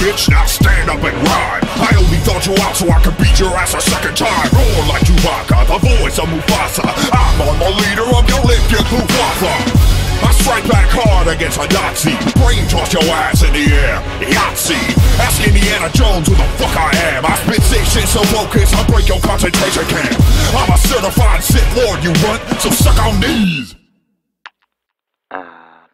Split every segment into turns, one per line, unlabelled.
bitch, now stand up and rhyme. I only thought you out so I could beat your ass a second time. Roar like Chewbacca, the voice of Mufasa. I'm on the leader of your Olympic Mufasa. I strike back hard against a Nazi. Brain toss your ass in the air, Yahtzee. Ask Indiana Jones who the fuck I am. I spit sick shit so focused I break your concentration camp. I'm a certified Sith Lord, you runt, so suck on these.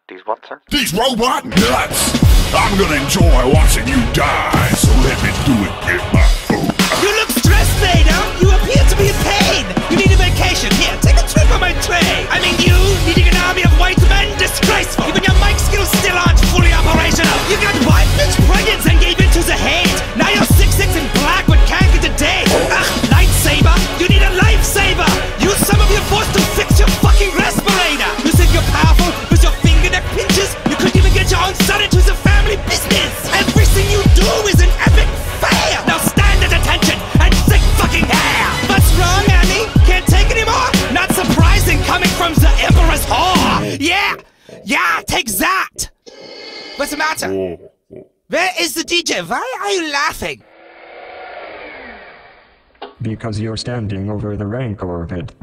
These what, sir?
These robot nuts. I'm gonna enjoy watching you die, so let me do it, get my food.
You look stressed, Vader! You appear to be in pain! You need a vacation. Here, take a trip on my tray! I mean, you needing an army of white men? Disgraceful! Even your mic skills still aren't fully operational! You got white bitch pregnant and gave in to the hate! Now you're 6'6" in black but can't get a date! Ugh, lightsaber! You need a lifesaver! Use some of your force to fix your fucking respirator! You think you're powerful with your fingerneck pinches? You couldn't even get your own son into the family business! Everything you do is an epic fail! Now stand at attention and think fucking hair! What's wrong, Annie? Can't take anymore? Not surprising coming from the Emperor's whore! Yeah, take that! What's the matter? Where is the DJ? Why are you laughing?
Because you're standing over the rank orbit.